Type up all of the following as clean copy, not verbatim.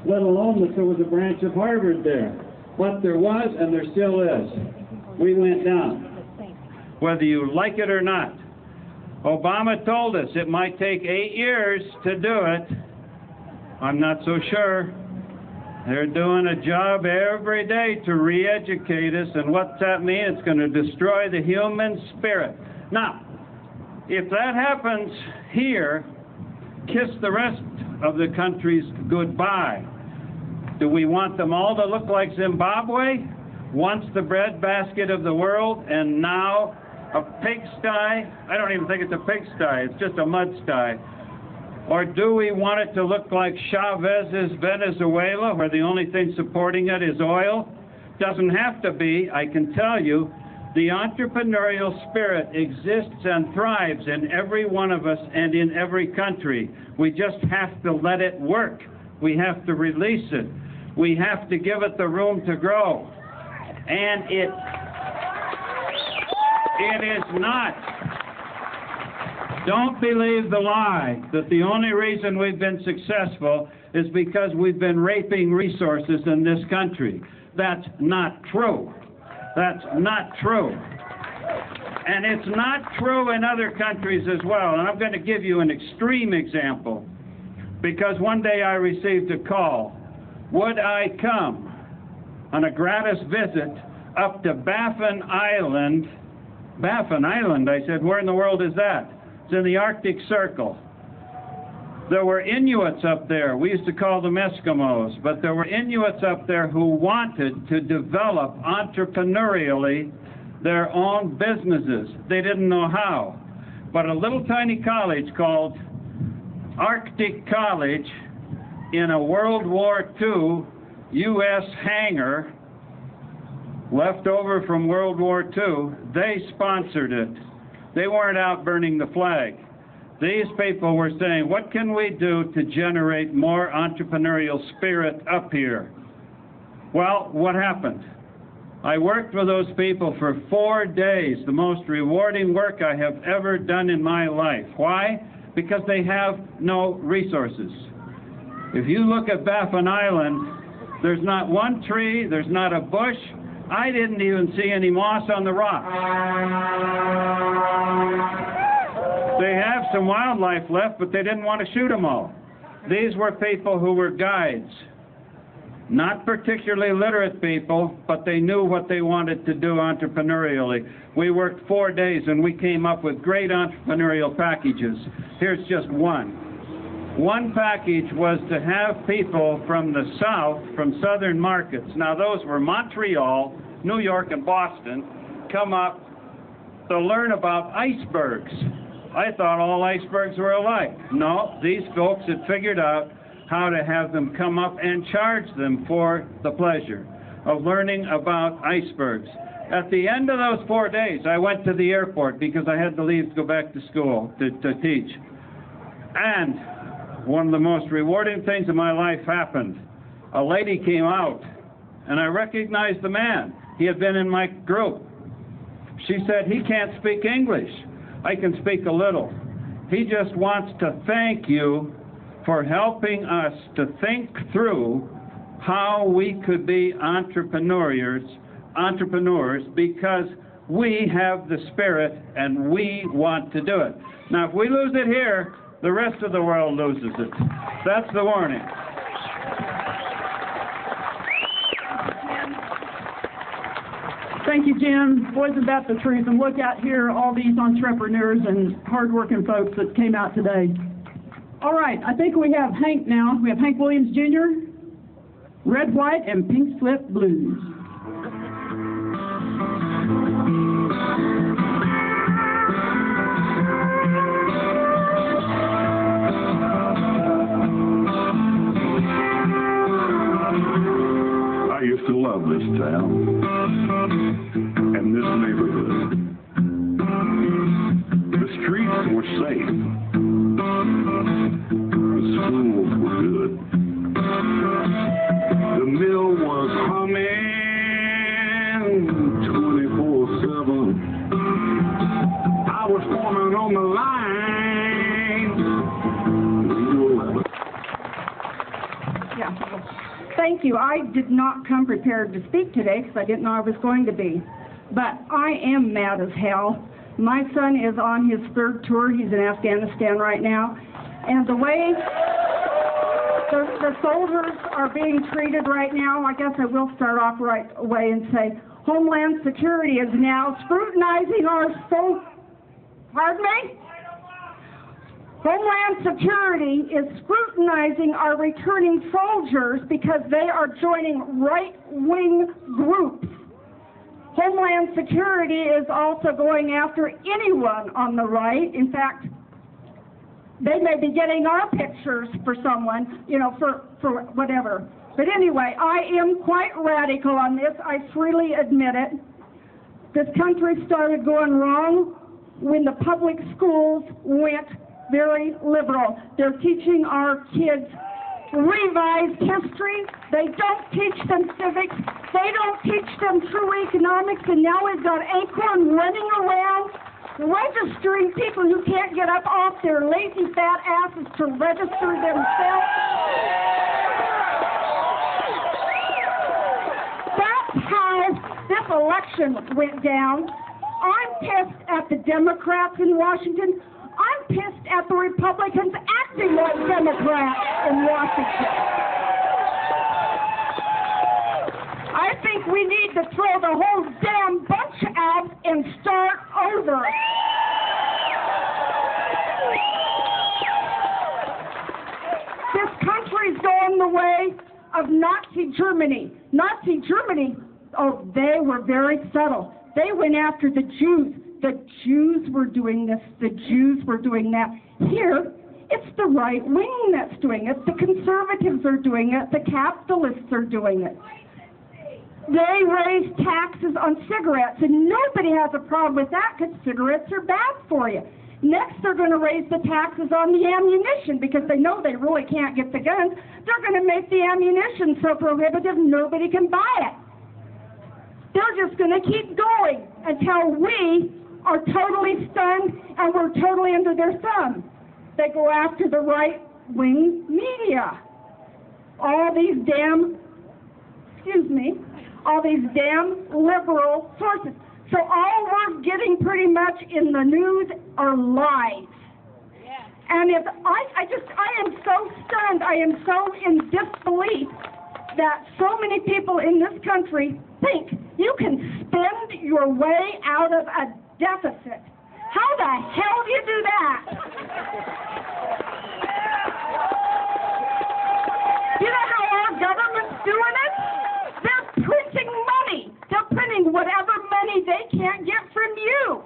let alone that there was a branch of Harvard there. But there was, and there still is. We went down. Whether you like it or not. Obama told us it might take 8 years to do it. I'm not so sure. They're doing a job every day to re-educate us, and what's that mean? It's going to destroy the human spirit. Now, if that happens here, kiss the rest of the countries goodbye. Do we want them all to look like Zimbabwe? Once the breadbasket of the world, and now a pigsty? I don't even think it's a pigsty, it's just a mudsty. Or do we want it to look like Chavez's Venezuela, where the only thing supporting it is oil? Doesn't have to be. I can tell you, the entrepreneurial spirit exists and thrives in every one of us and in every country. We just have to let it work. We have to release it. We have to give it the room to grow. And it is not. Don't believe the lie that the only reason we've been successful is because we've been raping resources in this country. That's not true. That's not true. And it's not true in other countries as well. And I'm going to give you an extreme example, because one day I received a call. Would I come on a gratis visit up to Baffin Island? Baffin Island, I said, where in the world is that? It's in the Arctic Circle. There were Inuits up there. We used to call them Eskimos, but there were Inuits up there who wanted to develop entrepreneurially their own businesses. They didn't know how. But a little tiny college called Arctic College in a World War II U.S. hangar left over from World War II, they sponsored it. They weren't out burning the flag. These people were saying, what can we do to generate more entrepreneurial spirit up here? Well, what happened? I worked with those people for 4 days, the most rewarding work I have ever done in my life. Why? Because they have no resources. If you look at Baffin Island, there's not one tree, there's not a bush. I didn't even see any moss on the rocks. They have some wildlife left, but they didn't want to shoot them all. These were people who were guides. Not particularly literate people, but they knew what they wanted to do entrepreneurially. We worked 4 days and we came up with great entrepreneurial packages. Here's just one. One package was to have people from the South, from southern markets, now those were Montreal, New York, and Boston, come up to learn about icebergs. I thought all icebergs were alike. No, these folks had figured out how to have them come up and charge them for the pleasure of learning about icebergs. At the end of those 4 days, I went to the airport because I had to leave to go back to school to teach. And one of the most rewarding things in my life happened. A lady came out, and I recognized the man. He had been in my group. She said, he can't speak English. I can speak a little. He just wants to thank you for helping us to think through how we could be entrepreneurs, because we have the spirit and we want to do it. Now, if we lose it here, the rest of the world loses it. That's the warning. Thank you, Jim. Boys, about the truth. And look out here, all these entrepreneurs and hardworking folks that came out today. All right, I think we have Hank now. We have Hank Williams Jr., Red, White, and Pink Slip Blues. I used to love this town and this neighborhood. The streets were safe. The schools were good. The mill was humming 24/7. I was forming on the line. Yeah. Thank you. I did not come prepared to speak today because I didn't know I was going to be. But I am mad as hell. My son is on his third tour. He's in Afghanistan right now. And the way the soldiers are being treated right now, I guess I will start off right away and say, Homeland Security is now scrutinizing our Pardon me? Homeland Security is scrutinizing our returning soldiers because they are joining right-wing groups. Homeland Security is also going after anyone on the right. In fact, they may be getting our pictures for someone, you know, for whatever. But anyway, I am quite radical on this. I freely admit it. This country started going wrong when the public schools went very liberal. They're teaching our kids revised history. They don't teach them civics. They don't teach them true economics. And now we've got Acorn running around registering people who can't get up off their lazy fat asses to register themselves. That's how this election went down. I'm pissed at the Democrats in Washington. I'm pissed at the Republicans acting like Democrats in Washington. I think we need to throw the whole damn bunch out and start over. This country's going the way of Nazi Germany. Nazi Germany, oh, they were very subtle. They went after the Jews. The Jews were doing this. The Jews were doing that. Here, it's the right wing that's doing it. The conservatives are doing it. The capitalists are doing it. They raise taxes on cigarettes, and nobody has a problem with that because cigarettes are bad for you. Next, they're going to raise the taxes on the ammunition because they know they really can't get the guns. They're going to make the ammunition so prohibitive nobody can buy it. They're just going to keep going until we are totally stunned and we're totally under their thumb. They go after the right-wing media. All these damn liberal sources. So all we're getting pretty much in the news are lies. And if I am so stunned, I am so in disbelief that so many people in this country think you can spend your way out of a deficit. How the hell do you do that? You know how our government's doing it? They're printing money. They're printing whatever money they can't get from you,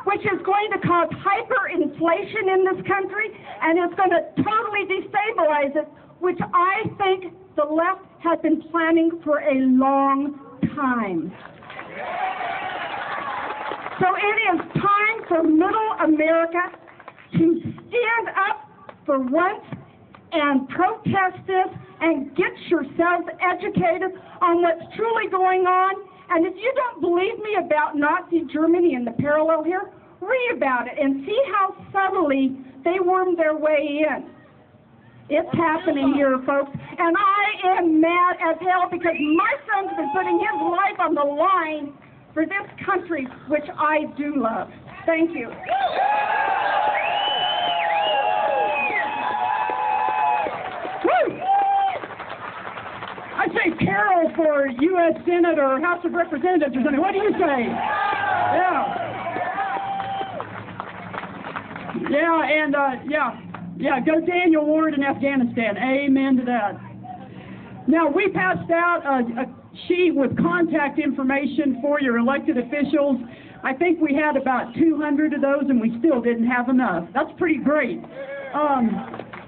which is going to cause hyperinflation in this country, and it's going to totally destabilize it, which I think the left has been planning for a long time. So it is time for Middle America to stand up for once and protest this and get yourselves educated on what's truly going on. And if you don't believe me about Nazi Germany and the parallel here, read about it and see how subtly they wormed their way in. It's happening here, folks, and I am mad as hell because my son's been putting his life on the line for this country, which I do love. Thank you. Woo! I say Carol for U.S. Senate or House of Representatives or something. What do you say? Yeah, go Daniel Ward in Afghanistan. Amen to that. Now, we passed out a sheet with contact information for your elected officials. I think we had about 200 of those, and we still didn't have enough. That's pretty great.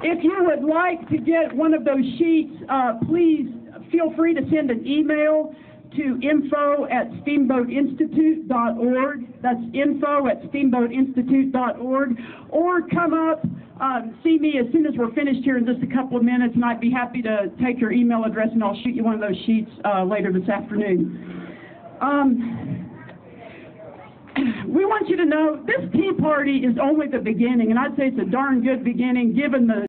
If you would like to get one of those sheets, please feel free to send an email to info@steamboatinstitute.org. That's info@steamboatinstitute.org. Or come up, see me as soon as we're finished here in just a couple of minutes, and I'd be happy to take your email address, and I'll shoot you one of those sheets later this afternoon. We want you to know this Tea Party is only the beginning, and I'd say it's a darn good beginning given the